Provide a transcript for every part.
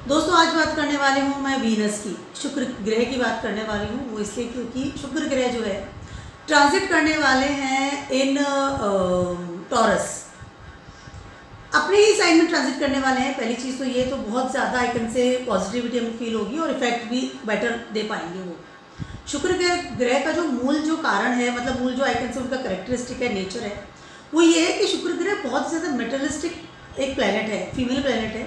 दोस्तों आज बात करने वाली हूँ मैं वीनस की, शुक्र ग्रह की बात करने वाली हूँ। वो इसलिए क्योंकि शुक्र ग्रह जो है ट्रांजिट करने वाले हैं इन टॉरस, अपने ही साइन में ट्रांजिट करने वाले हैं। पहली चीज़ तो ये तो बहुत ज़्यादा आइकन से पॉजिटिविटी हमें फील होगी और इफेक्ट भी बेटर दे पाएंगे। वो शुक्र ग्रह का जो मूल जो कारण है, मतलब मूल जो आइकन से उनका करेक्टरिस्टिक है, नेचर है, वो ये है कि शुक्र ग्रह बहुत ज़्यादा मेटलिस्टिक एक प्लैनेट है, फीमेल प्लैनेट है,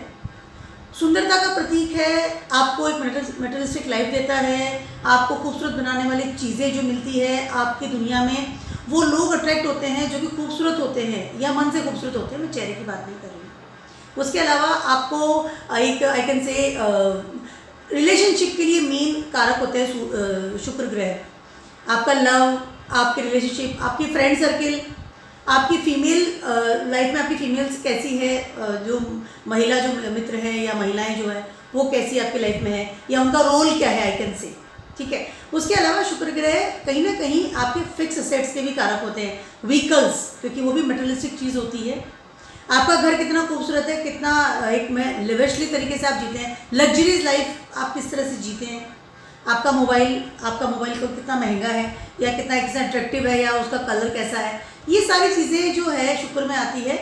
सुंदरता का प्रतीक है, आपको एक मेटलिस्टिक लाइफ देता है, आपको खूबसूरत बनाने वाली चीज़ें जो मिलती है आपकी दुनिया में, वो लोग अट्रैक्ट होते हैं जो कि खूबसूरत होते हैं या मन से खूबसूरत होते हैं। मैं चेहरे की बात नहीं कर रही हूँ। उसके अलावा आपको एक आइकन से रिलेशनशिप के लिए मेन कारक होते हैं शुक्र ग्रह। आपका लव, आपके रिलेशनशिप, आपकी फ्रेंड सर्किल, आपकी फीमेल लाइफ में आपकी फीमेल्स कैसी है, जो महिला जो मित्र है या महिलाएं जो है वो कैसी आपकी लाइफ में है, या उनका रोल क्या है आइकन से, ठीक है। उसके अलावा शुक्र ग्रह कहीं ना कहीं आपके फिक्स असेट्स के भी कारक होते हैं, व्हीकल्स, क्योंकि वो भी मटेरियलिस्टिक चीज़ होती है। आपका घर कितना खूबसूरत है, कितना एक में लिविशली तरीके से आप जीते हैं, लग्जरीज लाइफ आप किस तरह से जीते हैं, आपका मोबाइल को कितना महंगा है या कितना अट्रैक्टिव है, या उसका कलर कैसा है, ये सारी चीज़ें जो है शुक्र में आती है।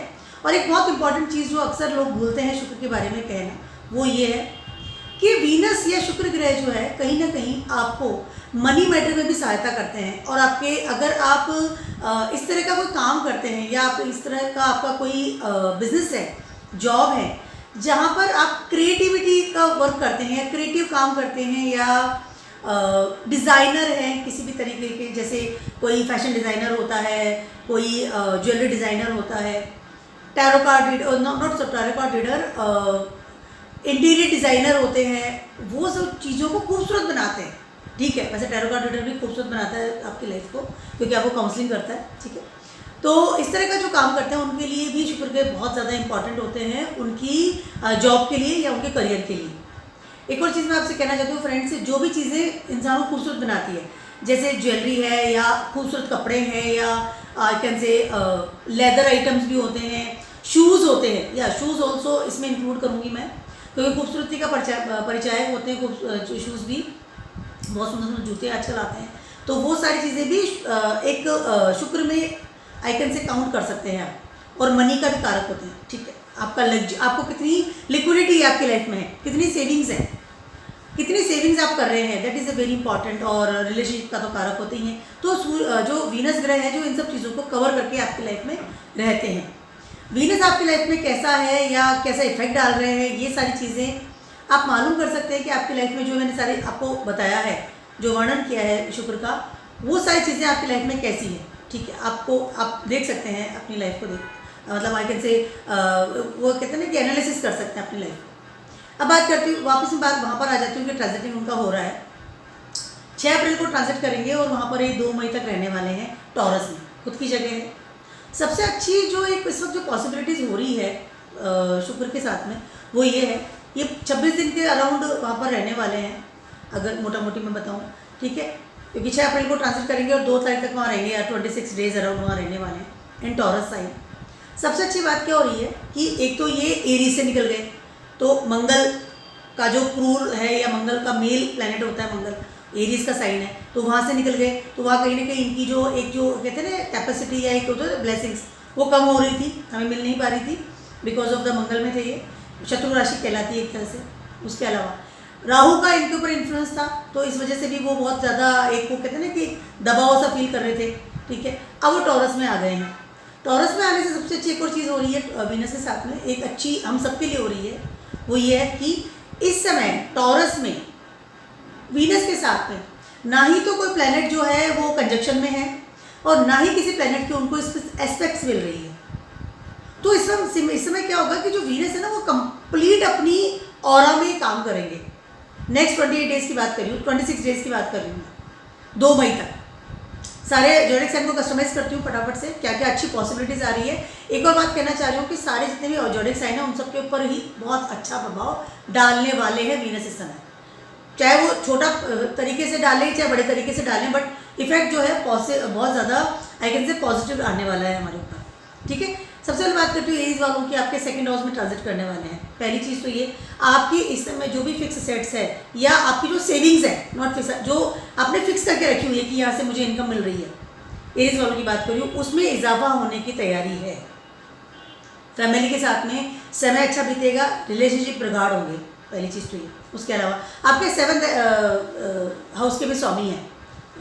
और एक बहुत इंपॉर्टेंट चीज़ जो अक्सर लोग भूलते हैं शुक्र के बारे में कहना, वो ये है कि वीनस या शुक्र ग्रह जो है कहीं ना कहीं आपको मनी मैटर में भी सहायता करते हैं। और आपके अगर आप इस तरह का कोई काम करते हैं या आप इस तरह का आपका कोई बिजनेस है, जॉब है, जहाँ पर आप क्रिएटिविटी का वर्क करते हैं या क्रिएटिव काम करते हैं, या डिज़ाइनर हैं किसी भी तरीके के, जैसे कोई फैशन डिज़ाइनर होता है, कोई ज्वेलरी डिज़ाइनर होता है, tarot card reader, not tarot card reader, interior designer होते हैं, वो सब चीज़ों को खूबसूरत बनाते हैं, ठीक है। वैसे टैरो कार्ड रीडर भी खूबसूरत बनाता है आपकी लाइफ को, क्योंकि आपको काउंसलिंग करता है, ठीक है। तो इस तरह का जो काम करते हैं उनके लिए भी शुक्र ग्रह बहुत ज़्यादा इंपॉर्टेंट होते हैं, उनकी जॉब के लिए या उनके करियर के लिए। एक और चीज़ मैं आपसे कहना चाहती हूँ फ्रेंड्स, जो भी चीज़ें इंसान को खूबसूरत बनाती है, जैसे ज्वेलरी है या खूबसूरत कपड़े हैं, या कैन से लेदर आइटम्स भी होते हैं, शूज़ होते हैं, या शूज़ ऑल्सो इसमें इंक्लूड करूँगी मैं, क्योंकि खूबसूरती का परिचय होते हैं शूज़ भी, बहुत सुंदर सुंदर जूते आजकल आते हैं, तो वो सारी चीज़ें भी एक शुक्र में आइकन से काउंट कर सकते हैं आप। और मनी का भी कारक होते हैं, ठीक है। आपको कितनी लिक्विडिटी आपकी लाइफ में है, कितनी सेविंग्स है, कितनी सेविंग्स आप कर रहे हैं, that is a very important. और रिलेशनशिप का तो कारक होते ही हैं। तो जो वीनस ग्रह है जो इन सब चीज़ों को कवर करके आपकी लाइफ में रहते हैं। वीनस आपकी लाइफ में कैसा है या कैसा इफेक्ट डाल रहे हैं, ये सारी चीज़ें आप मालूम कर सकते हैं कि आपकी लाइफ में जो मैंने सारे आपको बताया है, जो वर्णन किया है शुक्र का, वो सारी चीज़ें आपकी लाइफ में कैसी हैं, ठीक है। आप देख सकते हैं अपनी लाइफ को, मतलब आई कैन से वो कहते हैं ना कि एनालिसिस कर सकते हैं अपनी लाइफ को। अब बात करती हूँ, वापस में बात वहाँ पर आ जाती हूँ कि ट्रांजिटिंग उनका हो रहा है, 6 अप्रैल को ट्रांजिट करेंगे और वहाँ पर ये 2 मई तक रहने वाले हैं टॉरस में, खुद की जगह है। सबसे अच्छी जो एक इस वक्त जो पॉसिबिलिटीज़ हो रही है शुक्र के साथ में, वो ये है, ये 26 दिन के अराउंड वहाँ पर रहने वाले हैं, अगर मोटा मोटी मैं बताऊँ, ठीक है। क्योंकि 6 अप्रैल को ट्रांजिट करेंगे और 2 तारीख तक वहाँ रहेंगे, या 26 डेज अराउंड वहाँ रहने वाले हैं इन टॉरस साइन। सबसे अच्छी बात क्या हो रही है कि एक तो ये एरीज से निकल गए, तो मंगल का जो क्रूर है, या मंगल का मेल प्लैनेट होता है, मंगल एरीज का साइन है, तो वहाँ से निकल गए। तो वहाँ कहीं ना कहीं इनकी जो कहते हैं ना कैपेसिटी, या एक होता है ब्लेसिंग्स, वो कम हो रही थी, हमें मिल नहीं पा रही थी, बिकॉज ऑफ द मंगल में थे ये, शत्रु राशि कहलाती है एक तरह से। उसके अलावा राहु का इनके ऊपर इन्फ्लुएंस था, तो इस वजह से भी वो बहुत ज़्यादा एक वो कहते हैं ना कि दबाव सा फील कर रहे थे, ठीक है। अब वो टॉरस में आ गए हैं। टॉरस में आने से सबसे अच्छी एक और चीज़ हो रही है वीनस के साथ में, एक अच्छी हम सबके लिए हो रही है, वो ये है कि इस समय टॉरस में वीनस के साथ में ना ही तो कोई प्लैनेट जो है वो कंजक्शन में है, और ना ही किसी प्लैनेट के उनको एस्पेक्ट्स मिल रही है। तो इस समय क्या होगा कि जो वीनस है ना, वो कंप्लीट अपनी ऑरा में काम करेंगे। नेक्स्ट 28 डेज़ की बात कर रही हूँ, 26 डेज़ की बात कर रही हूँ, 2 मई तक। सारे ज़ोडिएक साइन को कस्टमाइज़ करती हूँ फटाफट से, क्या क्या अच्छी पॉसिबिलिटीज़ आ रही है। एक और बात कहना चाह रही हूँ कि सारे जितने भी ज़ोडिएक साइन हैं उन सबके ऊपर ही बहुत अच्छा प्रभाव डालने वाले हैं वीनस इस समय, चाहे वो छोटा तरीके से डालें चाहे बड़े तरीके से डालें, बट इफेक्ट जो है बहुत ज़्यादा आई कैन से पॉजिटिव आने वाला है हमारे ऊपर, ठीक है। सबसे पहले बात करती हूँ एरीज वालों की, आपके सेकंड हाउस में ट्रांजिट करने वाले हैं। पहली चीज़ तो ये, आपकी इस समय जो भी फिक्स सेट्स है या आपकी जो सेविंग्स है, नॉट फिक्स, जो आपने फिक्स करके रखी हुई है कि यहाँ से मुझे इनकम मिल रही है, एरीज वालों की बात कर रही हूँ, उसमें इजाफा होने की तैयारी है। फैमिली के साथ में समय अच्छा बीतेगा, रिलेशनशिप प्रगाढ़ होंगे, पहली चीज़ तो ये। उसके अलावा आपके 7th हाउस के भी स्वामी हैं,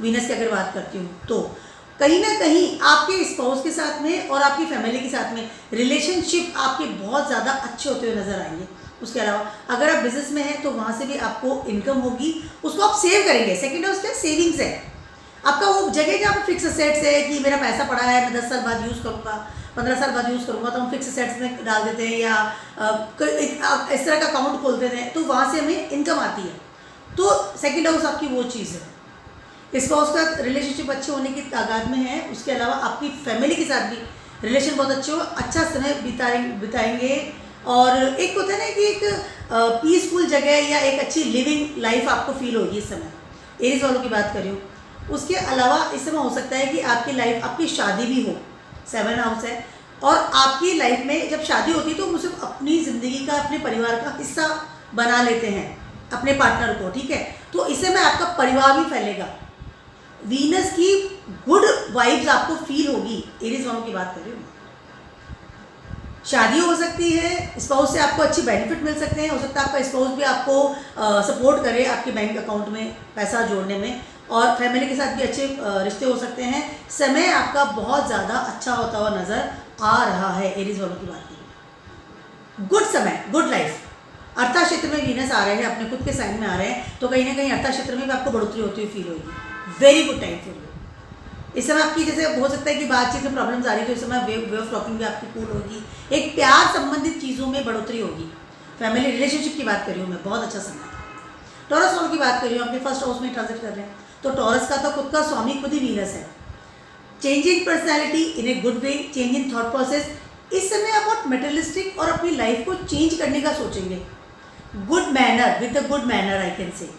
वीनस की अगर बात करती हूँ, तो कहीं ना कहीं आपके स्पाउस के साथ में और आपकी फैमिली के साथ में रिलेशनशिप आपके बहुत ज़्यादा अच्छे होते हुए नजर आएंगे। उसके अलावा अगर आप बिजनेस में हैं तो वहाँ से भी आपको इनकम होगी, उसको आप सेव करेंगे। सेकेंड है उसके सेविंग्स है, आपका वो जगह जहाँ पर फिक्स सेट्स है कि मेरा पैसा पड़ा है, मैं 10 साल बाद यूज़ करूँगा, 15 साल बाद यूज़ करूँगा, तो हम फिक्स सेट्स में डाल देते हैं या इस तरह का अकाउंट खोल देते हैं, तो वहाँ से हमें इनकम आती है। तो सेकेंड हाउस आपकी वो चीज़ है। स्पाउस का रिलेशनशिप अच्छे होने की तादाद में है। उसके अलावा आपकी फैमिली के साथ भी रिलेशन बहुत अच्छे हो, अच्छा समय बिताएंगे। और एक होता है ना कि एक पीसफुल जगह या एक अच्छी लिविंग लाइफ आपको फील होगी इस समय। एरीज वालों की बात कर रही हूँ। उसके अलावा इस समय हो सकता है कि आपकी लाइफ, आपकी शादी भी हो, 7 हाउस है, और आपकी लाइफ में जब शादी होती है तो वो सिर्फ अपनी ज़िंदगी का, अपने परिवार का हिस्सा बना लेते हैं अपने पार्टनर को, ठीक है। तो इस समय आपका परिवार भी फैलेगा, वीनस की गुड वाइब्स आपको फील होगी। एरीज वालों की बात कर रही हूँ। शादी हो सकती है, स्पाउस से आपको अच्छी बेनिफिट मिल सकते हैं, हो सकता है आपका स्पाउस भी आपको सपोर्ट करे आपके बैंक अकाउंट में पैसा जोड़ने में, और फैमिली के साथ भी अच्छे रिश्ते हो सकते हैं। समय आपका बहुत ज़्यादा अच्छा होता हुआ नज़र आ रहा है। एरीज वालों की बात करें, गुड समय, गुड लाइफ। अर्था क्षेत्र में वीनस आ रहे हैं, अपने खुद के साइन में आ रहे हैं, तो कहीं ना कहीं अर्था क्षेत्र में भी आपको बढ़ोतरी होती हुई फील होगी। Very good time for you. इस समय आपकी जैसे हो सकता है कि बातचीत में प्रॉब्लम्स आ रही है, तो इस समय वे ऑफ टॉकिंग भी आपकी कूल होगी, एक प्यार संबंधित चीज़ों में बढ़ोतरी होगी। फैमिली रिलेशनशिप की बात कर रही हूँ मैं, बहुत अच्छा समय। टॉरस वालों की बात कर रही हूँ, अपने फर्स्ट हाउस में ट्रांजिट कर रहे हैं, तो टॉरस का तो खुद का स्वामी खुद ही वीनस है। Change in personality in a good way, change in thought process. इस समय आप बहुत मेटेरियलिस्टिक और अपनी लाइफ को चेंज करने का सोचेंगे। Good manner, with a good manner I can say.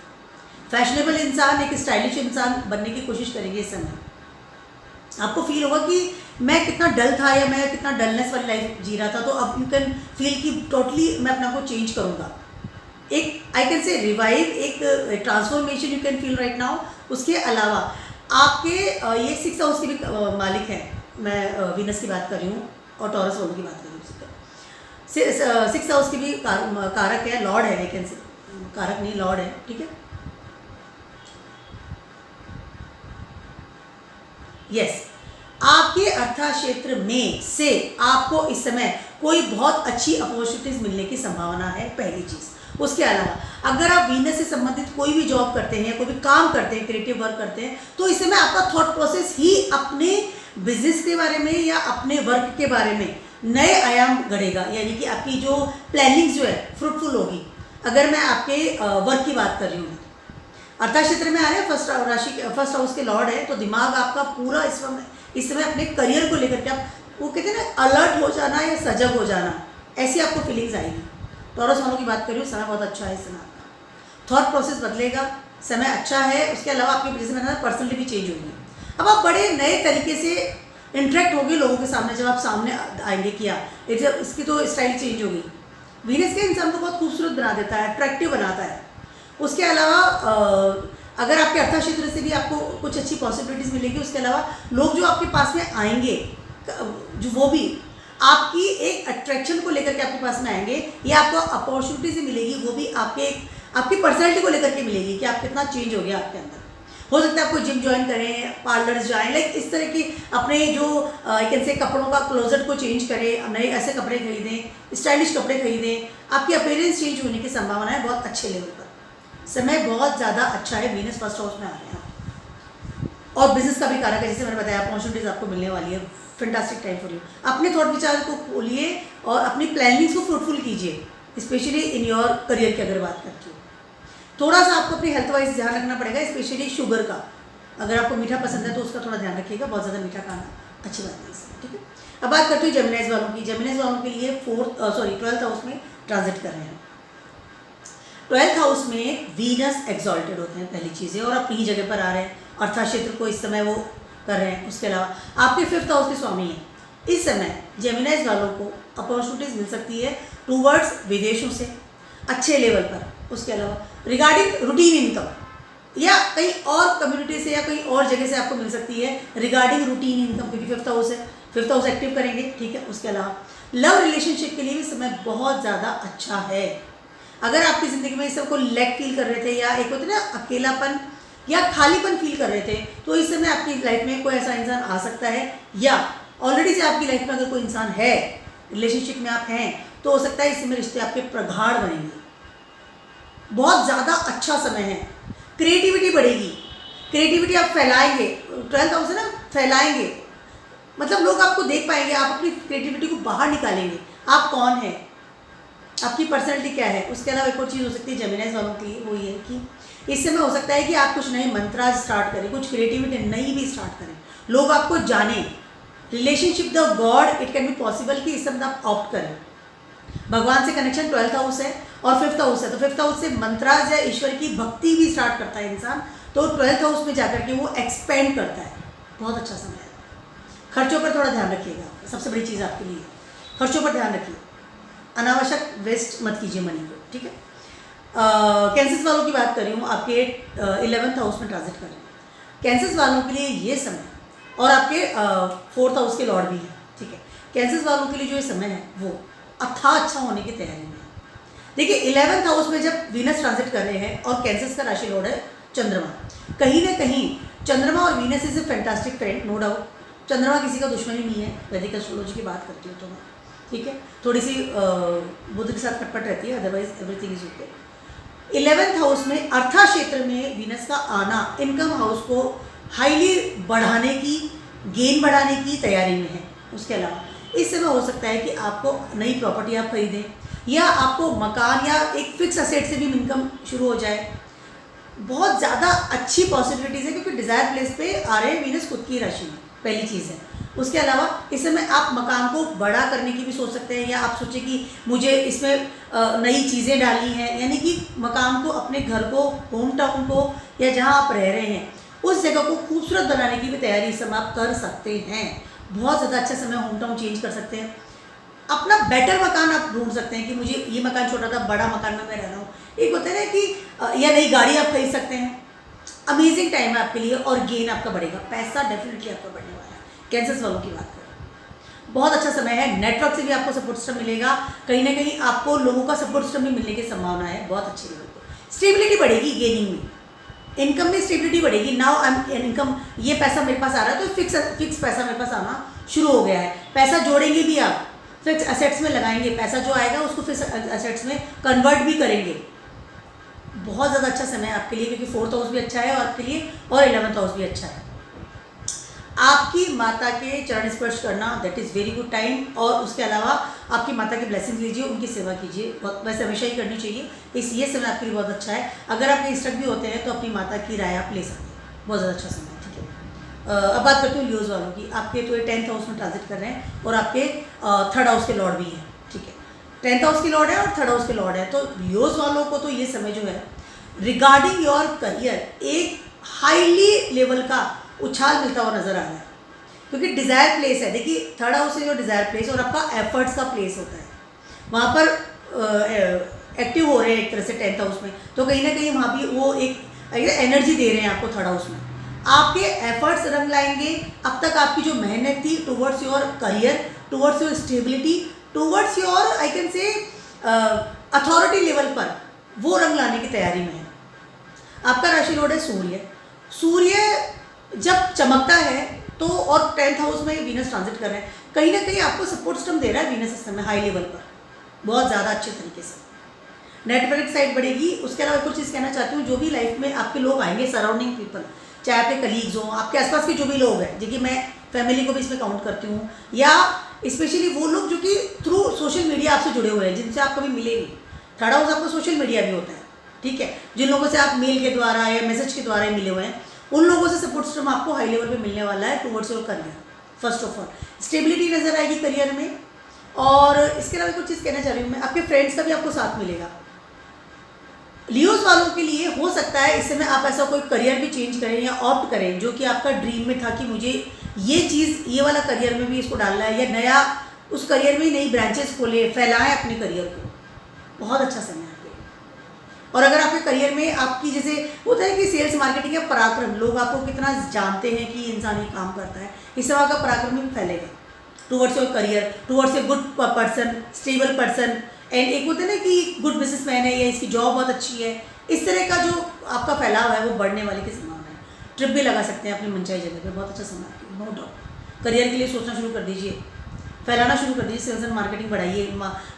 Fashionable इंसान, एक स्टाइलिश इंसान बनने की कोशिश करेंगे इस समय। आपको फील होगा कि मैं कितना डल था या मैं कितना डलनेस वाली लाइफ जी रहा था, तो अब यू कैन फील कि टोटली मैं अपने आप को चेंज करूँगा। एक आई कैन से रिवाइव, एक transformation you can feel right now. उसके अलावा आपके ये 6 हाउस के भी मालिक हैं, मैं वीनस की बात कर रही हूँ और टॉरस वालों की बात कर रही हूँ। 6 हाउस के भी कारक है, लॉर्ड है, आई कैन से, कारक नहीं लॉर्ड है, ठीक है। यस, आपके अर्था क्षेत्र में से आपको इस समय कोई बहुत अच्छी अपॉर्चुनिटीज मिलने की संभावना है, पहली चीज। उसके अलावा अगर आप वीनस से संबंधित कोई भी जॉब करते हैं, कोई भी काम करते हैं, क्रिएटिव वर्क करते हैं, तो इस समय आपका थॉट प्रोसेस ही अपने बिजनेस के बारे में या अपने वर्क के बारे में नए आयाम गढ़ेगा, यानी कि आपकी जो प्लानिंग जो है फ्रूटफुल होगी। अगर मैं आपके वर्क की बात कर रही हूँ, अर्था क्षेत्र में आ रहे हैं, फर्स्ट हाउस के लॉर्ड है, तो दिमाग आपका पूरा इस समय अपने करियर को लेकर के आप, वो कहते हैं ना, अलर्ट हो जाना या सजग हो जाना, ऐसी आपको फीलिंग्स आएगी। टॉरस वालों की बात कर रही हूँ, समय बहुत अच्छा है इस समय आपका, थॉट प्रोसेस बदलेगा, समय अच्छा है। उसके अलावा आपकी बिजनेस में पर्सनली भी चेंज होगी। अब आप बड़े नए तरीके से इंटरेक्ट होगी लोगों के सामने, जब आप सामने आएंगे किया, इसकी तो स्टाइल चेंज होगी। वीनस के इंसान को बहुत खूबसूरत बना देता है, अट्रैक्टिव बनाता है। उसके अलावा अगर आपके अर्था क्षेत्र से भी आपको कुछ अच्छी पॉसिबिलिटीज़ मिलेगी। उसके अलावा लोग जो आपके पास में आएंगे, जो वो भी आपकी एक अट्रैक्शन को लेकर के आपके पास में आएंगे, या आपको अपॉर्चुनिटी मिलेगी, वो भी आपकी पर्सनैलिटी को लेकर के मिलेगी कि आप कितना चेंज हो गया आपके अंदर। हो सकता है आपको जिम ज्वाइन करें, पार्लर्स जाएं, लाइक इस तरह के अपने जो आई कैन से कपड़ों का क्लोजेट को चेंज करें, नए ऐसे कपड़े खरीदें, स्टाइलिश कपड़े खरीदें, आपकी अपीयरेंस चेंज होने की संभावना है बहुत अच्छे लेवल पर। समय बहुत ज़्यादा अच्छा है, वीनस फर्स्ट हाउस में आ रहे हैं, और बिजनेस का भी कारक है, जैसे मैंने बताया, अपॉर्चुनिटीज़ आपको मिलने वाली है। Fantastic time for you. अपने थॉट विचार को खोलिए और अपनी प्लानिंग्स को फ्रूटफुल कीजिए, स्पेशली इन योर करियर की अगर बात करती हूँ। थोड़ा सा आपको अपनी हेल्थ वाइज ध्यान रखना पड़ेगा, स्पेशली शुगर का। अगर आपको मीठा पसंद है तो उसका थोड़ा ध्यान रखिएगा, बहुत ज़्यादा मीठा खाना अच्छी बात नहीं है, ठीक है। अब बात करती हूँ जेमिनीज वालों की। जेमिनीज वालों के लिए 12th हाउस में ट्रांजिट कर रहे हैं। 12th हाउस में वीनस एक्सॉल्टेड होते हैं, पहली चीज़ है, और अपनी जगह पर आ रहे हैं, अर्था क्षेत्र को इस समय वो कर रहे हैं। उसके अलावा आपके 5th हाउस के स्वामी हैं। इस समय जेमिनीज वालों को अपॉर्चुनिटीज़ मिल सकती है, टूवर्ड्स विदेशों से अच्छे लेवल पर। उसके अलावा रिगार्डिंग रूटीन इनकम या कहीं और कम्युनिटी से या कहीं और जगह से आपको मिल सकती है रिगार्डिंग रूटीन इनकम, क्योंकि 5th हाउस है, 5th हाउस एक्टिव करेंगे, ठीक है। उसके अलावा लव रिलेशनशिप के लिए भी समय बहुत ज़्यादा अच्छा है। अगर आपकी ज़िंदगी में इस सब को लैक फील कर रहे थे या एक होता है ना अकेलापन या खालीपन फील कर रहे थे, तो इस समय आपकी लाइफ में कोई ऐसा इंसान आ सकता है, या ऑलरेडी से आपकी लाइफ में अगर कोई इंसान है, रिलेशनशिप में आप हैं, तो हो सकता है इस समय रिश्ते आपके प्रगाढ़ बनेंगे। बहुत ज़्यादा अच्छा समय है। क्रिएटिविटी बढ़ेगी, क्रिएटिविटी आप फैलाएंगे, 12th हाउस है ना, फैलाएंगे, मतलब लोग आपको देख पाएंगे, आप अपनी क्रिएटिविटी को बाहर निकालेंगे, आप कौन हैं, आपकी पर्सनैलिटी क्या है। उसके अलावा एक और चीज़ हो सकती है जेमिनाइज वालों के लिए, वो ये है कि इस समय हो सकता है कि आप कुछ नए मंत्राज स्टार्ट करें, कुछ क्रिएटिविटी नई भी स्टार्ट करें, लोग आपको जानें। Relationship the God, it can be possible कि इस समय आप ऑप्ट करें। भगवान से कनेक्शन 12th हाउस है और 5th हाउस है, तो 5th हाउस से मंत्राज या ईश्वर की भक्ति भी स्टार्ट करता है इंसान, तो 12th हाउस में जाकर के वो एक्सपेंड करता है। बहुत अच्छा समय है। खर्चों पर थोड़ा ध्यान रखिएगा, सबसे बड़ी चीज़ आपके लिए खर्चों पर ध्यान रखिए, अनावश्यक वेस्ट मत कीजिए मनी को, ठीक है। कैंसर्स वालों की बात कर रही हूँ, आपके 11th हाउस में ट्रांजिट कर रहे हैं कैंसर्स वालों के लिए ये समय, और आपके 4th हाउस के लॉर्ड भी हैं, ठीक है। कैंसर्स वालों के लिए जो ये समय है वो अच्छा होने की तैयारी में है। देखिए 11th हाउस में जब वीनस ट्रांजिट कर रहे हैं और कैंसर्स का राशि लॉर्ड है चंद्रमा, कहीं ना कहीं चंद्रमा और Venus is a fantastic friend, no doubt. चंद्रमा किसी का दुश्मन ही नहीं है, वैदिक एस्ट्रोलॉजी की बात करती हूँ तो मैं, ठीक है। थोड़ी सी बुध के साथ खटपट रहती है, otherwise everything is okay. 11th house में अर्था क्षेत्र में वीनस का आना इनकम हाउस को हाईली बढ़ाने की, गेन बढ़ाने की तैयारी में है। उसके अलावा इस समय हो सकता है कि आपको नई प्रॉपर्टी आप खरीदें, या आपको मकान या एक फिक्स असेट से भी इनकम शुरू हो जाए। बहुत ज़्यादा अच्छी पॉसिबिलिटीज़ है, क्योंकि डिज़ायर प्लेस पे आ रहे हैं वीनस खुद की राशि में, पहली चीज़ है। उसके अलावा इस समय आप मकान को बड़ा करने की भी सोच सकते हैं, या आप सोचें कि मुझे इसमें नई चीज़ें डालनी हैं, यानी कि मकान को, अपने घर को, होम टाउन को, या जहां आप रह रहे हैं उस जगह को खूबसूरत बनाने की भी तैयारी इस समय आप कर सकते हैं। बहुत ज़्यादा अच्छा समय, होम टाउन चेंज कर सकते हैं, अपना बेटर मकान आप ढूंढ सकते हैं कि मुझे ये मकान छोटा था, बड़ा मकान में मैं रह रहा हूँ। एक होता है ना कि या नई गाड़ी आप खरीद सकते हैं। अमेजिंग टाइम है आपके लिए, और गेन आपका बढ़ेगा, पैसा डेफिनेटली आपका बढ़ने वाला है। कैंसर्स वालों की बात करें, बहुत अच्छा समय है। नेटवर्क से भी आपको सपोर्ट सिस्टम मिलेगा, कहीं ना कहीं आपको लोगों का सपोर्ट सिस्टम भी मिलने की संभावना है, बहुत अच्छी लेवल पर। स्टेबिलिटी बढ़ेगी, गेनिंग में, इनकम में स्टेबिलिटी बढ़ेगी। नाउ आई एम इनकम, ये पैसा मेरे पास आ रहा है तो फिक्स पैसा मेरे पास आना शुरू हो गया है। पैसा जोड़ेंगे भी, आप फिक्स एसेट्स में लगाएंगे, पैसा जो आएगा उसको फिक्स एसेट्स में कन्वर्ट भी करेंगे। बहुत ज़्यादा अच्छा समय है आपके लिए, क्योंकि 4th हाउस भी अच्छा है और आपके लिए, और 11th हाउस भी अच्छा है। आपकी माता के चरण स्पर्श करना, that is very good time. और उसके अलावा आपकी माता की ब्लेसिंग लीजिए, उनकी सेवा कीजिए, वैसे हमेशा ही करनी चाहिए। ये समय आपके लिए बहुत अच्छा है। अगर आप इंस्ट्रक भी होते हैं तो अपनी माता की राय आप ले सकते हैं, बहुत ज़्यादा अच्छा समय है, ठीक है। अब बात करती हूँ लियोज वालों की। आपके तो ये 10th हाउस में ट्रांजिट कर रहे हैं, और आपके 3rd हाउस के लॉर्ड भी हैं, ठीक है। 10th हाउस के लॉर्ड है और 3rd हाउस के लॉर्ड है, तो लियोज वालों को तो ये समय जो है रिगार्डिंग योर करियर एक हाईली लेवल का उछाल मिलता हुआ नजर आ रहा है, क्योंकि डिज़ायर प्लेस है। देखिए 3rd हाउस से जो डिज़ायर प्लेस और आपका एफर्ट्स का प्लेस होता है, वहाँ पर एक्टिव हो रहे हैं एक तरह से 10th हाउस में, तो कहीं ना कहीं वहाँ भी वो एक एनर्जी दे रहे हैं आपको 3rd हाउस में। आपके एफर्ट्स रंग लाएंगे। अब तक आपकी जो मेहनत थी towards your career, towards your stability, towards your I can say authority level पर, वो रंग लाने की तैयारी में है। आपका राशि लॉर्ड है सूर्य। सूर्य जब चमकता है तो, और 10th हाउस में वीनस ट्रांजिट कर रहे हैं, कहीं ना कहीं आपको सपोर्ट सिस्टम दे रहा है वीनस इस समय हाई लेवल पर, बहुत ज़्यादा अच्छे तरीके से। नेटवर्क साइड बढ़ेगी। उसके अलावा कुछ चीज़ कहना चाहती हूँ, जो भी लाइफ में आपके लोग आएंगे, सराउंडिंग पीपल, चाहे आपके कलीग्स हों, आपके आसपास के जो भी लोग हैं, देखिए मैं फैमिली को भी इसमें काउंट करती हूँ, या स्पेशली वो लोग जो कि थ्रू सोशल मीडिया आपसे जुड़े हुए हैं, जिनसे आप कभी मिले नहीं। 3rd हाउस आपका सोशल मीडिया भी होता है, ठीक है। जिन लोगों से आप मेल के द्वारा या मैसेज के द्वारा ही मिले हुए हैं, उन लोगों से सपोर्ट सिस्टम आपको हाई लेवल पे मिलने वाला है towards your career. First of all stability नजर आएगी करियर में। और इसके अलावा कुछ चीज़ कहना चाह रही हूँ मैं, आपके फ्रेंड्स का भी आपको साथ मिलेगा। लियोज वालों के लिए हो सकता है इस समय आप ऐसा कोई करियर भी चेंज करें या ऑप्ट करें जो कि आपका ड्रीम में था कि मुझे ये चीज़, ये वाला करियर में भी इसको डालना है, या नया उस करियर में नई ब्रांचेस खोले, फैलाएं अपने करियर को। बहुत अच्छा समय है आपके लिए। और अगर आपके करियर में आपकी जैसे होता है कि सेल्स मार्केटिंग या पराक्रम, लोग आपको कितना जानते हैं कि इंसान ये काम करता है, इस तरह का पराक्रम भी फैलेगा towards your career, towards a good person, stable person. And एक होता है ना कि गुड बिजनेसमैन है या इसकी जॉब बहुत अच्छी है, इस तरह का जो आपका फैलाव है वो बढ़ने वाले की संभावना है। ट्रिप भी लगा सकते हैं अपनी मनचाही जगह पे, बहुत अच्छा समय आपके, नो डाउट। करियर के लिए सोचना शुरू कर दीजिए, फैलाना शुरू कर दीजिए, सेल्स एंड मार्केटिंग बढ़ाइए,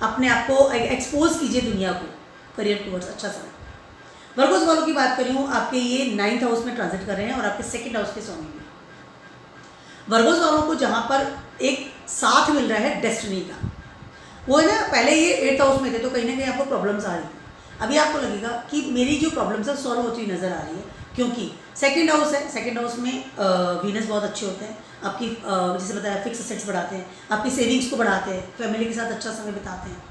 अपने आप को एक्सपोज कीजिए दुनिया को, करियर टूवर्ड्स अच्छा समय। वर्गोस वालों की बात करी हूँ, आपके ये 9th हाउस में ट्रांजिट कर रहे हैं और आपके 2nd हाउस के स्वामी में। वर्गोस वालों को जहाँ पर एक साथ मिल रहा है डेस्टिनी का, वो है ना, पहले ये 8th हाउस में थे तो कहीं ना कहीं आपको प्रॉब्लम्स आ रही थी, अभी आपको लगेगा कि मेरी जो प्रॉब्लम्स है सॉल्व होती हुई नज़र आ रही है, क्योंकि 2nd हाउस है। 2nd हाउस में वीनस बहुत अच्छे होते हैं, आपकी जैसे बताया फिक्स एसेट्स बढ़ाते हैं, आपकी सेविंग्स को बढ़ाते हैं, फैमिली के साथ अच्छा समय बिताते हैं।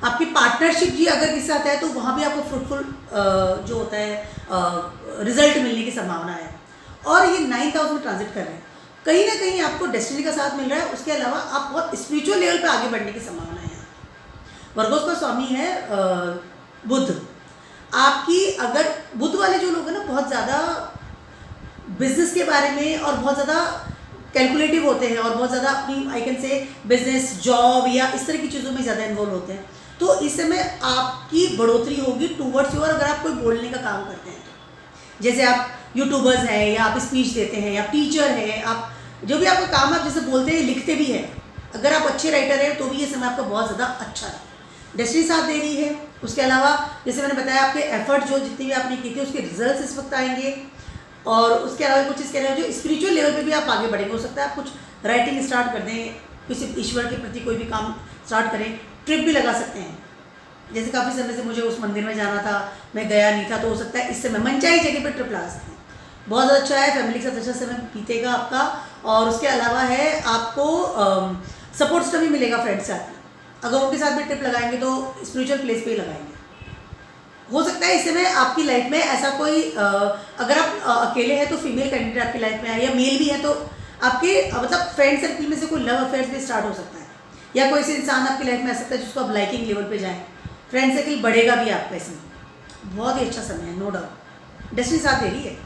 आपकी पार्टनरशिप भी अगर किसी साथ है तो वहाँ भी आपको फ्रूटफुल जो होता है रिजल्ट मिलने की संभावना है। और ये 9th हाउस में ट्रांजिट कर रहे हैं, कहीं ना कहीं आपको डेस्टिनी का साथ मिल रहा है। उसके अलावा आप बहुत स्पिरिचुअल लेवल पे आगे बढ़ने की संभावना है। वर्गोस का स्वामी है बुध। आपकी अगर बुध वाले जो लोग हैं ना, बहुत ज़्यादा बिजनेस के बारे में और बहुत ज़्यादा कैलकुलेटिव होते हैं और बहुत ज़्यादा अपनी I can say business, job या इस तरह की चीज़ों में ज़्यादा इन्वॉल्व होते हैं, तो इस समय आपकी बढ़ोतरी होगी टूवर्ड्स योर, अगर आप कोई बोलने का काम करते हैं तो, जैसे आप यूट्यूबर्स हैं या आप स्पीच देते हैं या टीचर हैं, आप जो भी आपका काम है, आप जैसे बोलते हैं लिखते भी हैं, अगर आप अच्छे राइटर हैं तो भी ये समय आपका बहुत ज़्यादा अच्छा है। डेस्टिनी साथ दे रही है। उसके अलावा जैसे मैंने बताया, आपके एफर्ट जो जितनी भी आपने की थी उसके रिजल्ट्स इस वक्त आएंगे। और उसके अलावा कुछ चीज़ कह रहे हो जो स्पिरिचुअल लेवल पे भी आप आगे बढ़ेंगे। हो सकता है आप कुछ राइटिंग स्टार्ट कर दें, किसी ईश्वर के प्रति कोई भी काम स्टार्ट करें, ट्रिप भी लगा सकते हैं। जैसे काफ़ी समय से मुझे उस मंदिर में जाना था, मैं गया नहीं था, तो हो सकता है इस समय मनचाही जगह पर ट्रिप लगा सकते हैं। बहुत अच्छा है, फैमिली के साथ अच्छा समय बीतेगा आपका। और उसके अलावा है आपको सपोर्ट सिस्टम भी मिलेगा फ्रेंड्स साथ में, अगर उनके साथ भी ट्रिप लगाएंगे तो स्पिरिचुअल प्लेस पे ही लगाएंगे। हो सकता है इस समय आपकी लाइफ में ऐसा कोई अगर आप अकेले हैं तो फीमेल कैंडिडेट आपकी लाइफ में आए, या मेल भी है तो आपके मतलब फ्रेंड सर्कल में से कोई लव अफेयर्स भी स्टार्ट हो सकता है, या कोई ऐसे इंसान आपकी लाइफ में आ सकता है जिसको आप लाइकिंग लेवल पे जाएं। फ्रेंड सर्कल बढ़ेगा भी आपका इसमें। बहुत ही अच्छा समय है, नो डाउट। डेस्टिनी साथ दे रही है,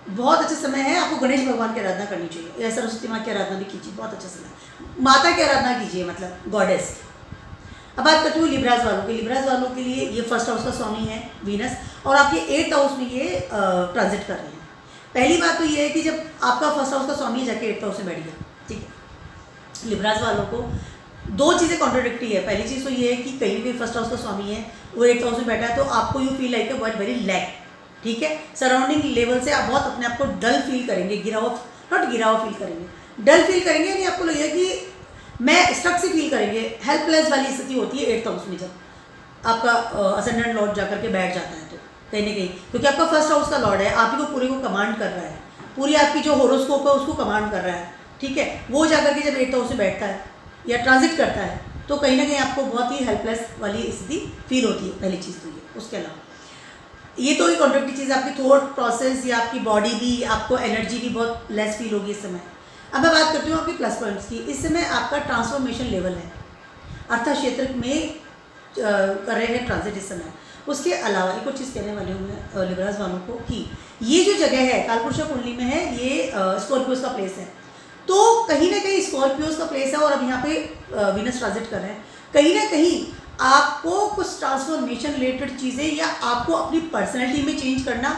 बहुत अच्छा समय है। आपको गणेश भगवान की आराधना करनी चाहिए, या सरस्वती माँ की आराधना भी कीजिए, बहुत अच्छा समय। माता की आराधना कीजिए, मतलब गॉडेस। अब बात करती हूँ लिब्राज वालों की। लिब्राज वालों के लिए ये 1st हाउस का स्वामी है वीनस, और आपके 8th हाउस में ये ट्रांजिट कर रहे हैं। पहली बात तो ये है कि जब आपका 1st हाउस का स्वामी जाके 8th हाउस में बैठ गया, ठीक है, लिब्राज वालों को 2 चीज़ें कॉन्ट्रोडिक्टरी है। पहली चीज़ तो ये है कि कहीं ना कहीं 1st हाउस का स्वामी है, वो 8th हाउस में बैठा है, तो आपको you feel like a very lack, ठीक है। सराउंडिंग लेवल से आप बहुत अपने आप को डल फील करेंगे, गिरा हुआ, नॉट गिरा हुआ फील करेंगे, डल फील करेंगे, यानी आपको लगेगा कि मैं स्टक से फील करेंगे। हेल्पलेस वाली स्थिति होती है 8th हाउस में, जब आपका असेंडेंट लॉर्ड जाकर के बैठ जाता है तो कहीं ना कहीं, क्योंकि आपका 1st हाउस का लॉर्ड है, आप ही को पूरे को कमांड कर रहा है, पूरी आपकी जो होरोस्कोप है उसको कमांड कर रहा है, ठीक है। वो जाकर के जब 8th हाउस में बैठता है या ट्रांजिट करता है तो कहीं ना कहीं आपको बहुत ही हेल्पलेस वाली स्थिति फील होती है, पहली चीज़ तो ये। उसके अलावा ये तो एक कॉन्ट्रेक्टिव चीज़, आपकी थॉट प्रोसेस या आपकी बॉडी भी, आपको एनर्जी भी बहुत लेस फील होगी इस समय। अब मैं बात करती हूँ आपके प्लस पॉइंट्स की। इस समय आपका ट्रांसफॉर्मेशन लेवल है, अर्थ क्षेत्र में कर रहे हैं ट्रांजिट इस समय। उसके अलावा एक और चीज़ कहने वाली हूँ मैं लिब्राज वालों को कि ये जो जगह है कालपुरुष कुंडली में है, ये स्कॉर्पियोस का प्लेस है, तो कहीं ना कहीं स्कॉर्पियोस का प्लेस है और अब यहाँ पे वीनस ट्रांजिट कर रहे हैं। कहीं ना कहीं आपको कुछ ट्रांसफॉर्मेशन रिलेटेड चीज़ें या आपको अपनी पर्सनैलिटी में चेंज करना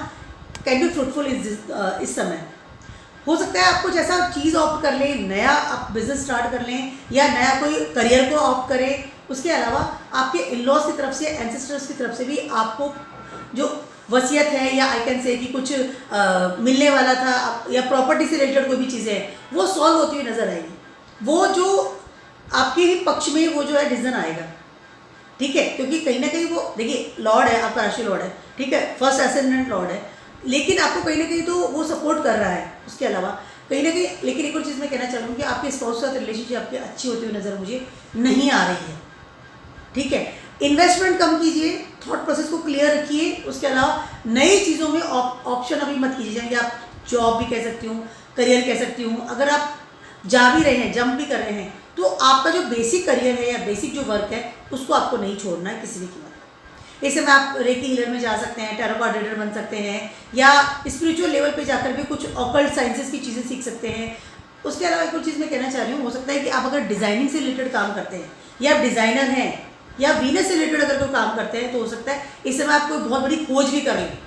कैन बी फ्रूटफुल इस समय। हो सकता है आप कुछ ऐसा चीज़ ऑप्ट कर लें, नया आप बिजनेस स्टार्ट कर लें या नया कोई करियर को ऑप्ट करें। उसके अलावा आपके इन-लॉज की तरफ से, एंसेस्टर्स की तरफ से भी आपको जो वसीयत है या आई कैन से कि कुछ मिलने वाला था या प्रॉपर्टी से रिलेटेड कोई भी चीज़ें हैं, वो सॉल्व होती हुई नज़र आएगी। वो जो आपके ही पक्ष में वो जो है डिसीजन आएगा, ठीक है, क्योंकि कहीं ना कहीं वो देखिए लॉर्ड है, आपका राशि लॉर्ड है, ठीक है, 1st असेंडेंट लॉर्ड है, लेकिन आपको कहीं ना कहीं तो वो सपोर्ट कर रहा है। उसके अलावा कहीं ना कहीं, लेकिन एक और चीज़ मैं कहना चाहूँगी कि आपके स्पाउस के साथ रिलेशनशिप आपकी अच्छी होती हुई नज़र मुझे नहीं आ रही है, ठीक है। इन्वेस्टमेंट कम कीजिए, थॉट प्रोसेस को क्लियर रखिए। उसके अलावा नई चीज़ों में ऑप्शन अभी मत कीजिए, जैसे आप जॉब भी कह सकती हूँ, करियर कह सकती हूँ। अगर आप जा भी रहे हैं, जंप भी कर रहे हैं, तो आपका जो बेसिक करियर है या बेसिक जो वर्क है उसको आपको नहीं छोड़ना है किसी भी कीमत पर। इस समय आप रेकी हीलर में जा सकते हैं, टैरो कार्ड रीडर बन सकते हैं, या स्पिरिचुअल लेवल पे जाकर भी कुछ ऑकल्ट साइंसेस की चीज़ें सीख सकते हैं। उसके अलावा एक और चीज़ मैं कहना चाह रही हूँ, हो सकता है कि आप अगर डिज़ाइनिंग से रिलेटेड काम करते हैं या आप डिज़ाइनर हैं या वीनस से रिलेटेड अगर कोई काम करते हैं, तो हो सकता है इस समय आप कोई बहुत बड़ी खोज भी करें,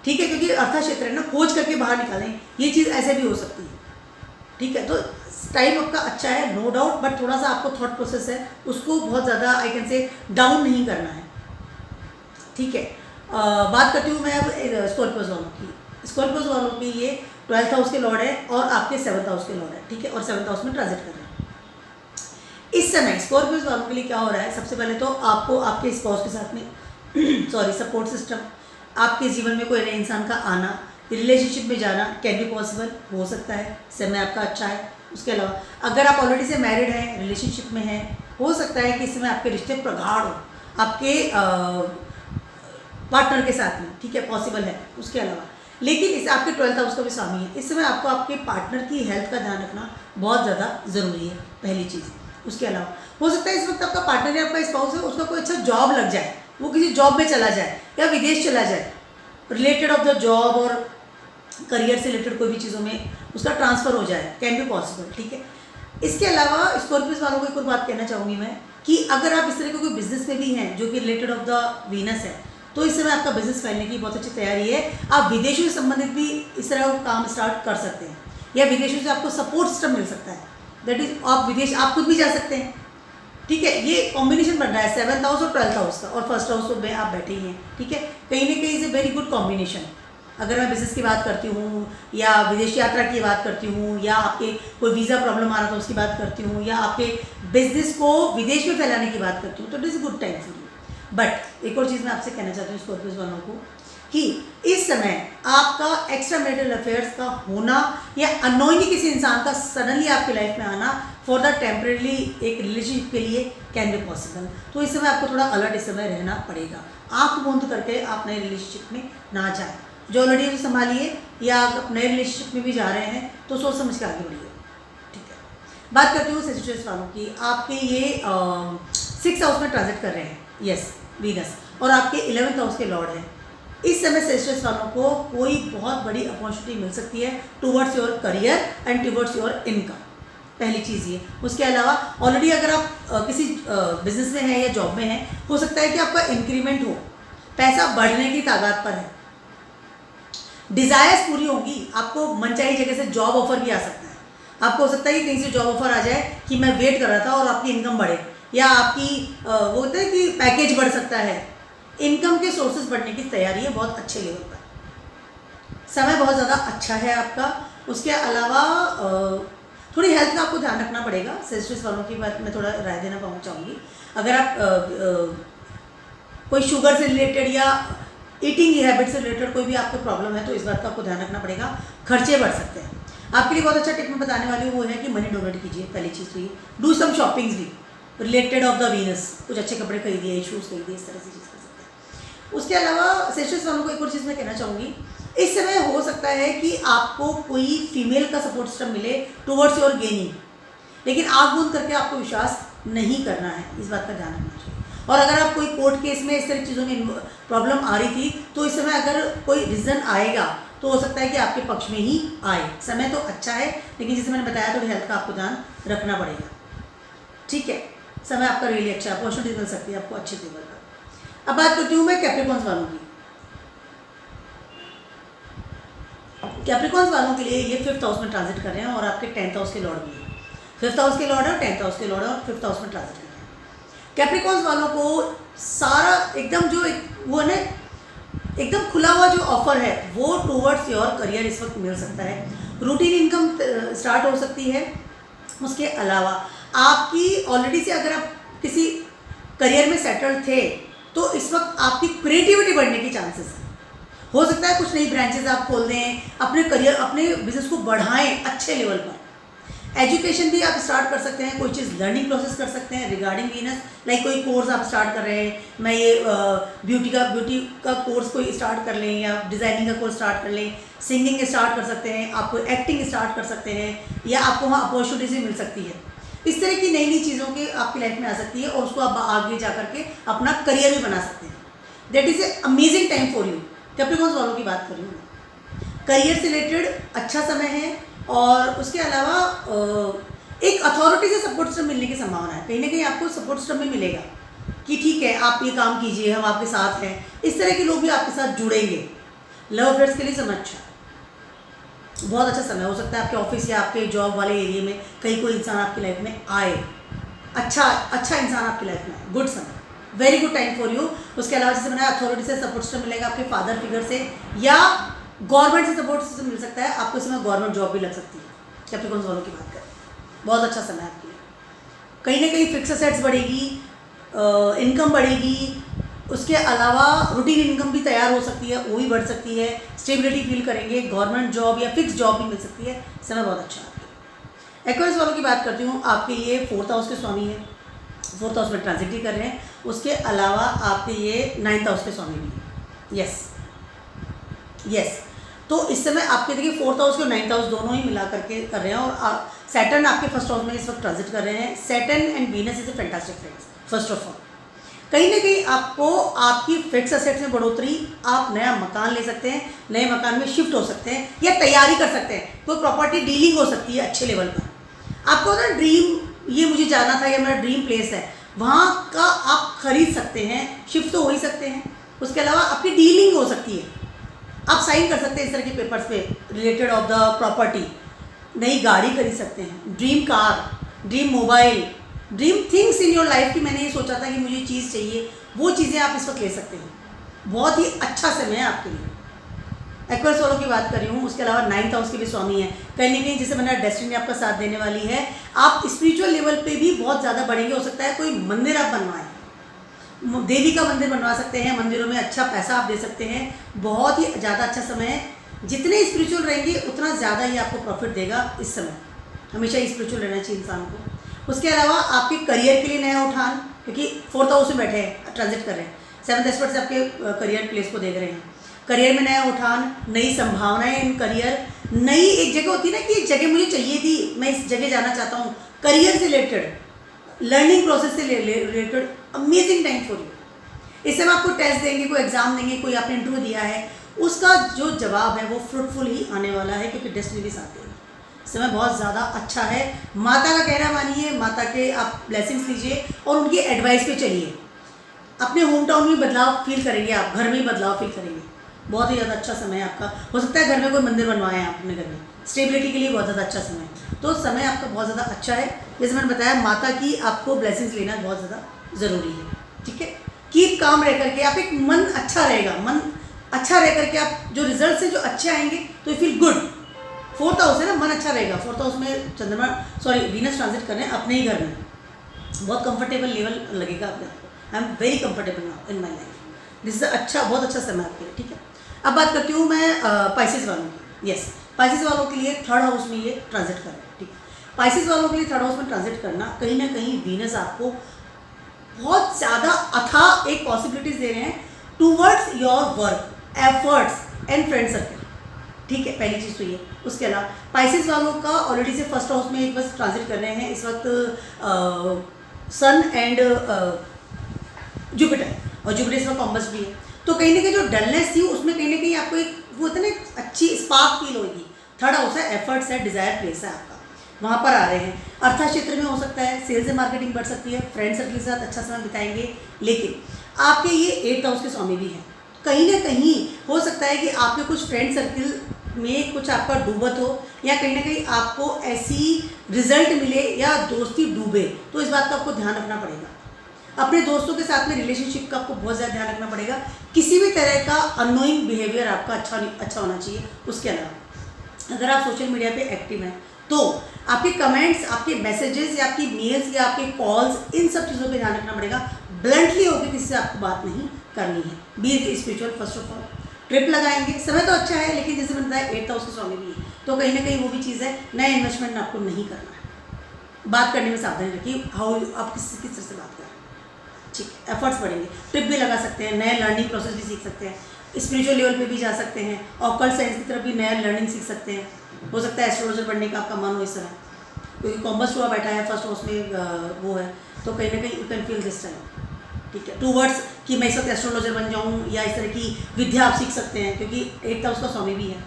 ठीक है, क्योंकि अर्था क्षेत्र है ना, खोज करके बाहर निकालें, ये चीज़ ऐसे भी हो सकती है, ठीक है। तो टाइम आपका अच्छा है, नो डाउट, बट थोड़ा सा आपको थॉट प्रोसेस है उसको बहुत ज़्यादा आई कैन से डाउन नहीं करना है, ठीक है। बात करती हूँ मैं अब स्कॉर्पियोज वालों की। स्कॉर्पियोज वालों की ये 12th हाउस के लॉर्ड है और आपके 7th हाउस के लॉर्ड है, ठीक है, और 7th हाउस में ट्रांजिट कर रहे हैं। इस समय स्कॉर्पियोज वालों के लिए क्या हो रहा है, सबसे पहले तो आपको आपके स्पाउस के साथ में सॉरी सपोर्ट सिस्टम, आपके जीवन में कोई नए इंसान का आना, रिलेशनशिप में जाना कैन बी पॉसिबल, हो सकता है, समय आपका अच्छा है। उसके अलावा अगर आप ऑलरेडी से मैरिड हैं, रिलेशनशिप में हैं, हो सकता है कि इस समय आपके रिश्ते प्रगाढ़ हो आपके पार्टनर के साथ में, ठीक है, पॉसिबल है। उसके अलावा लेकिन इस आपके 12th हाउस का भी स्वामी है, इस समय आपको आपके पार्टनर की हेल्थ का ध्यान रखना बहुत ज़्यादा ज़रूरी है, पहली चीज़। उसके अलावा हो सकता है इस वक्त आपका पार्टनर या आपका स्पाउस है, उसका कोई अच्छा जॉब लग जाए, वो किसी जॉब में चला जाए या विदेश चला जाए, रिलेटेड ऑफ द जॉब और करियर से रिलेटेड कोई भी चीज़ों में उसका ट्रांसफ़र हो जाए, कैन बी पॉसिबल, ठीक है। इसके अलावा स्कॉर्पियोज वालों को एक और बात कहना चाहूँगी मैं कि अगर आप इस तरह के कोई बिजनेस में भी हैं जो कि रिलेटेड ऑफ द वीनस है, तो इस समय आपका बिजनेस फैलने की बहुत अच्छी तैयारी है। आप विदेशों से संबंधित भी इस तरह का काम स्टार्ट कर सकते हैं, या विदेशों से आपको सपोर्ट सिस्टम मिल सकता है, दैट इज आप विदेश आप खुद भी जा सकते हैं, ठीक है। ये कॉम्बिनेशन बन रहा है 7th हाउस और 12th हाउस का, और 1st हाउस में आप बैठे ही हैं, ठीक है। कहीं ना कहीं is a very good combination. अगर मैं बिज़नेस की बात करती हूँ या विदेश यात्रा की बात करती हूँ, या आपके कोई वीज़ा प्रॉब्लम आ रहा था उसकी बात करती हूँ, या आपके बिजनेस को विदेश में फैलाने की बात करती हूँ, तो it is a good time for you. But एक और चीज़ मैं आपसे कहना चाहती हूँ स्कॉर्पियोज वालों को कि इस समय आपका एक्स्ट्रा मैरिटल अफेयर्स का होना या अननोइंगली किसी इंसान का सडनली आपकी लाइफ में आना फॉर द टेम्परेली एक रिलेशनशिप के लिए कैन बी पॉसिबल। तो इस समय आपको थोड़ा अलर्ट इस समय रहना पड़ेगा, आँख बंद करके आप नए रिलेशनशिप में ना जाएं। जो ऑलरेडी संभालिए या आप नए रिलेशनशिप में भी जा रहे हैं तो सोच समझ के आगे बढ़िए, ठीक है। बात करती हूँ सेजिटेरियस वालों की। आपके ये 6th हाउस में ट्रांजिट कर रहे हैं, यस, वीनस, और आपके 11th हाउस के लॉर्ड हैं। इस समय सेजिटेरियस वालों को कोई बहुत बड़ी अपॉर्चुनिटी मिल सकती है towards your career and towards your income, पहली चीज़ ये। उसके अलावा ऑलरेडी अगर आप किसी बिजनेस में हैं या जॉब में हैं, हो सकता है कि आपका इंक्रीमेंट हो, पैसा बढ़ने की तादाद पर है, डिज़ायर्स पूरी होंगी, आपको मनचाही जगह से जॉब ऑफर भी आ सकता है। आपको हो सकता है कि कहीं से जॉब ऑफर आ जाए कि मैं वेट कर रहा था और आपकी इनकम बढ़े, या आपकी वो होता है कि पैकेज बढ़ सकता है। इनकम के सोर्सेज बढ़ने की तैयारी है बहुत अच्छे लेवल पर, समय बहुत ज़्यादा अच्छा है आपका। उसके अलावा थोड़ी हेल्थ का आपको ध्यान रखना पड़ेगा। सेजिटेरियस वालों की बात मैं थोड़ा राय देना चाहूँगी। अगर आप कोई शुगर से रिलेटेड या ईटिंग हैबिट से रिलेटेड कोई भी आपको प्रॉब्लम है तो इस बात का आपको ध्यान रखना पड़ेगा, खर्चे बढ़ सकते हैं। आपके लिए बहुत अच्छा टिप मैं बताने वाली हूँ, वो है कि मनी डोनेट कीजिए, पहली चीज़ तो ये। डू सम शॉपिंग्स भी रिलेटेड ऑफ द वीनस, कुछ अच्छे कपड़े खरीदिए, शूज़ खरीदिए, इस तरह से चीज़ कर सकते हैं। उसके अलावा सेजिटेरियस वालों को एक और चीज़ मैं कहना चाहूँगी, इस समय हो सकता है कि आपको कोई फीमेल का सपोर्ट सिस्टम मिले टूवर्ड्स योर गेनिंग, लेकिन आँख बंद करके आपको विश्वास नहीं करना है, इस बात का ध्यान रखना चाहिए। और अगर आप कोई कोर्ट केस में इस तरह चीज़ों में प्रॉब्लम आ रही थी, तो इस समय अगर कोई रीज़न आएगा तो हो सकता है कि आपके पक्ष में ही आए। समय तो अच्छा है, लेकिन जैसे मैंने बताया थोड़ी हेल्थ का आपको ध्यान रखना पड़ेगा, ठीक है। समय आपका रियली अच्छा, अपॉर्चुनिटी मिल सकती है आपको अच्छे लेवल पर। अब बात करती हूँ मैं कैप्रिकॉर्न्स वालों की। कैप्रिकॉर्न्स वालों के लिए ये 5th हाउस में ट्रांजिट कर रहे हैं और आपके 10th हाउस के लॉर्ड भी है। 5th हाउस के लॉर्ड है और 10th हाउस के लॉर्ड है और 5th हाउस में ट्रांजिट कर रहे हैं। कैप्रिकॉर्न्स वालों को सारा एकदम जो वो है एकदम खुला हुआ जो ऑफर है वो टूवर्ड्स योर करियर इस वक्त मिल सकता है। रूटीन इनकम स्टार्ट हो सकती है। उसके अलावा आपकी ऑलरेडी से अगर आप किसी करियर में सेटल थे तो इस वक्त आपकी क्रिएटिविटी बढ़ने की चांसेस है। हो सकता है कुछ नई ब्रांचेस आप खोल दें, अपने करियर अपने बिजनेस को बढ़ाएं अच्छे लेवल पर। एजुकेशन भी आप स्टार्ट कर सकते हैं, कोई चीज़ लर्निंग प्रोसेस कर सकते हैं रिगार्डिंग वीनस, लाइक कोई कोर्स आप स्टार्ट कर रहे हैं, मैं ये ब्यूटी का कोर्स कोई स्टार्ट कर लें, या डिज़ाइनिंग का कोर्स स्टार्ट कर लें, सिंगिंग स्टार्ट कर सकते हैं, आप एक्टिंग स्टार्ट कर सकते हैं, या आपको वहाँ अपॉर्चुनिटीज भी मिल सकती है। इस तरह की नई नई चीज़ों की आपकी लाइफ में आ सकती है और उसको आप आगे जा करके अपना करियर भी बना सकते हैं। That is a amazing time for you. Capricorns वालों की बात कर रही हूँ मैं, करियर से रिलेटेड अच्छा समय है, और उसके अलावा एक अथॉरिटी से सपोर्ट सिस्टम मिलने की संभावना है। कहीं ना कहीं आपको सपोर्ट सिस्टम भी मिलेगा कि ठीक है आप ये काम कीजिए, हम आपके साथ हैं। इस तरह के लोग भी आपके साथ जुड़ेंगे। लव अफेयर्स के लिए समय अच्छा, बहुत अच्छा समय हो सकता है। आपके ऑफिस या आपके जॉब वाले एरिया में कहीं कोई इंसान आपकी लाइफ में आए, अच्छा इंसान आपकी लाइफ में आए, गुड समय, very good time for you. उसके अलावा जैसे मैंने अथॉरिटी से सपोर्ट सिस्टम मिलेगा, आपके फादर फिगर से या गवर्नमेंट से सपोर्ट सिस्टम मिल सकता है, आपको इसमें गवर्नमेंट जॉब भी लग सकती है। कैप्रिकॉर्न्स वालों की बात करें, बहुत अच्छा समय आपके लिए। कहीं ना कहीं फिक्स असेट्स बढ़ेगी, इनकम बढ़ेगी, उसके अलावा रूटीन इनकम भी तैयार हो सकती है, वो भी बढ़ सकती है, स्टेबिलिटी फील करेंगे, गवर्नमेंट जॉब या फिक्स जॉब भी मिल सकती है। समय बहुत अच्छा है आपके। एक्वेरियस वालों की बात करती हूँ, आपके ये 4th हाउस के स्वामी है, 4th हाउस में ट्रांजिट भी कर रहे हैं। उसके अलावा आपके ये 9th हाउस के स्वामी भी है। यस, तो इस समय आपके देखिए 4th हाउस और 9th हाउस दोनों ही मिला करके कर रहे हैं, और सैटर्न आपके 1st हाउस में इस वक्त ट्रांजिट कर रहे हैं। Saturn and Venus is a fantastic friends. First of all, कहीं ना कहीं आपको आपकी फिक्स असेट्स में बढ़ोतरी, आप नया मकान ले सकते हैं, नए मकान में शिफ्ट हो सकते हैं, या तैयारी कर सकते हैं, कोई प्रॉपर्टी डीलिंग हो सकती है अच्छे लेवल पर। आपको ना ड्रीम, ये मुझे जाना था, या मेरा ड्रीम प्लेस है, वहाँ का आप खरीद सकते हैं, शिफ्ट तो हो ही सकते हैं। उसके अलावा आपकी डीलिंग हो सकती है, आप साइन कर सकते हैं इस तरह के पेपर्स पे रिलेटेड ऑफ द प्रॉपर्टी। नई गाड़ी खरीद सकते हैं, dream car, dream mobile, dream things in your life की मैंने ये सोचा था कि मुझे चीज़ चाहिए, वो चीज़ें आप इस वक्त ले सकते हैं। बहुत ही अच्छा समय है आपके लिए। एक्वेरियस वालों की बात कर रही हूँ। उसके अलावा 9th हाउस के भी स्वामी है, कहीं ना कहीं जैसे मैंने डेस्टिनी आपका साथ देने वाली है, आप स्पिरिचुअल लेवल पे भी बहुत ज़्यादा बढ़ेंगे। हो सकता है कोई मंदिर आप बनवाएं, देवी का मंदिर बनवा सकते हैं, मंदिरों में अच्छा पैसा आप दे सकते हैं। बहुत ही ज़्यादा अच्छा समय है। जितने स्पिरिचुअल रहेंगे उतना ज़्यादा ही आपको प्रॉफिट देगा इस समय। हमेशा स्पिरिचुअल रहना चाहिए इंसान को। उसके अलावा आपके करियर के लिए नया उठान, क्योंकि 4th हाउस में बैठे हैं, ट्रांजिट कर रहे हैं, 7th एस्पेक्ट से आपके करियर प्लेस को देख रहे हैं। करियर में नया उठान, नई संभावनाएं इन करियर, नई एक जगह होती है ना कि एक जगह मुझे चाहिए थी, मैं इस जगह जाना चाहता हूँ, करियर से रिलेटेड, लर्निंग प्रोसेस से related, amazing time for you. इस समय आपको टेस्ट देंगे, कोई एग्जाम देंगे, कोई आपने इंटरव्यू दिया है, उसका जो जवाब है वो फ्रूटफुल ही आने वाला है, क्योंकि डेस्टिनी भी साथ देगी। समय बहुत ज़्यादा अच्छा है। माता का कहना मानिए, माता के आप ब्लेसिंग्स लीजिए और उनकी एडवाइस पे चलिए। अपने होम टाउन में बदलाव फील करेंगे, आप घर में ही बदलाव फील करेंगे। बहुत ही ज़्यादा अच्छा समय है आपका। हो सकता है घर में कोई मंदिर बनवाएं आप अपने घर में, स्टेबिलिटी के लिए बहुत ज़्यादा अच्छा समय है। तो समय आपका बहुत ज़्यादा अच्छा है। जैसे मैंने बताया, माता की आपको ब्लेसिंग्स लेना बहुत ज़्यादा ज़रूरी है। ठीक है, कीप काम रह करके, आप एक मन अच्छा रहेगा, मन अच्छा रह करके आप जो रिजल्ट से जो अच्छे आएंगे तो you feel good. 4th house है ना, मन अच्छा रहेगा। 4th हाउस में चंद्रमा वीनस ट्रांजिट कर रहे हैं अपने ही घर में, बहुत कंफर्टेबल लेवल लगेगा आपको। I am very comfortable now in my life. This is अच्छा, बहुत अच्छा समय आपके लिए। ठीक है, अब बात करती हूँ मैं पाइसेस वालों की। यस, पाइसेस वालों के लिए 3rd हाउस में ये ट्रांजिट कर रहे हैं। ठीक है, पाइसेस वालों के लिए 3rd हाउस में ट्रांजिट करना, कहीं ना कहीं वीनस आपको बहुत ज़्यादा अथाह एक पॉसिबिलिटीज दे रहे हैं towards your work, efforts and friend circle. ठीक है, पहली चीज़ तो ये। उसके अलावा पाइसेस वालों का ऑलरेडी से 1st हाउस में एक बस ट्रांजिट कर रहे हैं इस वक्त सन एंड जुपिटर, और जुपिटर इस वक्त कॉम्बस भी है। तो कहीं ना कहीं जो डलनेस थी उसमें कहीं ना कहीं आपको एक वो होता है ना, अच्छी स्पार्क फील होगी। 3rd हाउस है, एफर्ट्स है, डिज़ायर प्लेस है आपका, वहाँ पर आ रहे हैं। अर्था क्षेत्र में हो सकता है, सेल्स एंड मार्केटिंग बढ़ सकती है, फ्रेंड सर्कल के साथ अच्छा समय बिताएंगे। लेकिन आपके ये 8th हाउस के स्वामी भी हैं, कहीं ना कहीं हो सकता है कि आपके कुछ फ्रेंड सर्कल में कुछ आपका डूबत हो, या कहीं ना कहीं आपको ऐसी रिजल्ट मिले या दोस्ती डूबे। तो इस बात का आपको ध्यान रखना पड़ेगा। अपने दोस्तों के साथ में रिलेशनशिप का आपको बहुत ज़्यादा ध्यान रखना पड़ेगा। किसी भी तरह का अननोइंग बिहेवियर आपका अच्छा होना चाहिए। उसके अलावा अगर आप सोशल मीडिया पे एक्टिव हैं तो आपके कमेंट्स, आपके मैसेजेस या आपकी मेल्स या आपके कॉल्स, इन सब चीज़ों पे ध्यान रखना पड़ेगा। ब्लंटली होकर किसी से आपको बात नहीं करनी है। B spiritual first of all. Trip लगाएंगे, समय तो अच्छा है, लेकिन जैसे मैंने बताया 8th हाउस का स्वामी भी है, तो कहीं ना कहीं वो भी चीज़ है, नया इन्वेस्टमेंट आपको नहीं करना है। बात करने में सावधानी रखिए, हाउ आप किस तरह से बात कर रहे हैं, ठीक है। एफर्ट्स बढ़ेंगे, ट्रिप भी लगा सकते हैं, नए लर्निंग प्रोसेस भी सीख सकते हैं, स्पिरिचुअल लेवल पे भी जा सकते हैं, ऑकल्ट साइंस की तरफ भी नया लर्निंग सीख सकते हैं। हो सकता है एस्ट्रोलॉजर बनने का आपका मन हो इस समय, क्योंकि कॉम्बस हुआ बैठा है फर्स्ट हाउस में वो है, तो कहीं ना कहीं you can feel this time, ठीक है, टूवर्ड्स कि मैं इस वक्त एस्ट्रोलॉजर बन जाऊँ या इस तरह की विद्या आप सीख सकते हैं, क्योंकि 8th हाउस का स्वामी भी है,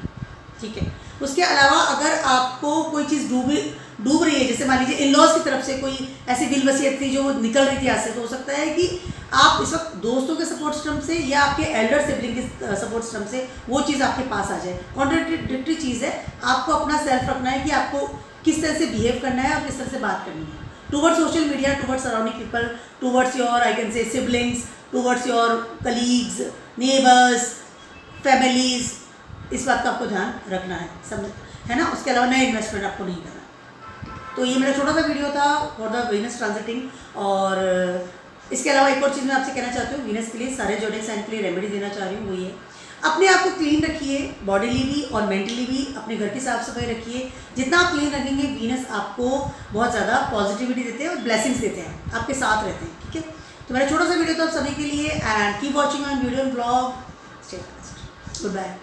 ठीक है। उसके अलावा अगर आपको कोई चीज़ डूब रही है, जैसे मान लीजिए इन लॉज की तरफ से कोई ऐसी दिल वसीयत थी जो निकल रही थी आज से, तो हो सकता है कि आप इस वक्त दोस्तों के सपोर्ट सिस्टम से या आपके एल्डर सिबलिंग के सपोर्ट सिस्टम से वो चीज़ आपके पास आ जाए। कॉन्ट्राडिक्टरी चीज़ है, आपको अपना सेल्फ रखना है कि आपको किस तरह से बिहेव करना है और किस तरह से बात करनी है towards social media, towards surrounding people, towards your I can say siblings, towards your colleagues, neighbours, families. इस बात का आपको ध्यान रखना है, समझ है ना। उसके अलावा नया इन्वेस्टमेंट आपको नहीं करना। तो ये मेरा छोटा सा वीडियो था फॉर द वीनस ट्रांजिटिंग। और इसके अलावा एक और चीज़ मैं आपसे कहना चाहती हूँ, वीनस के लिए सारे ज़ोडिएक साइन के लिए रेमेडी देना चाह रही हूँ, वो ये अपने आप को क्लीन रखिए, बॉडीली भी और मेंटली भी। अपने घर की साफ सफाई रखिए, जितना आप क्लीन रखेंगे वीनस आपको बहुत ज़्यादा पॉजिटिविटी देते हैं और ब्लेसिंग्स देते हैं, आपके साथ रहते हैं, ठीक है। तो मेरा छोटा सा वीडियो था आप सभी के लिए, and keep watching on video and blog. Good bye.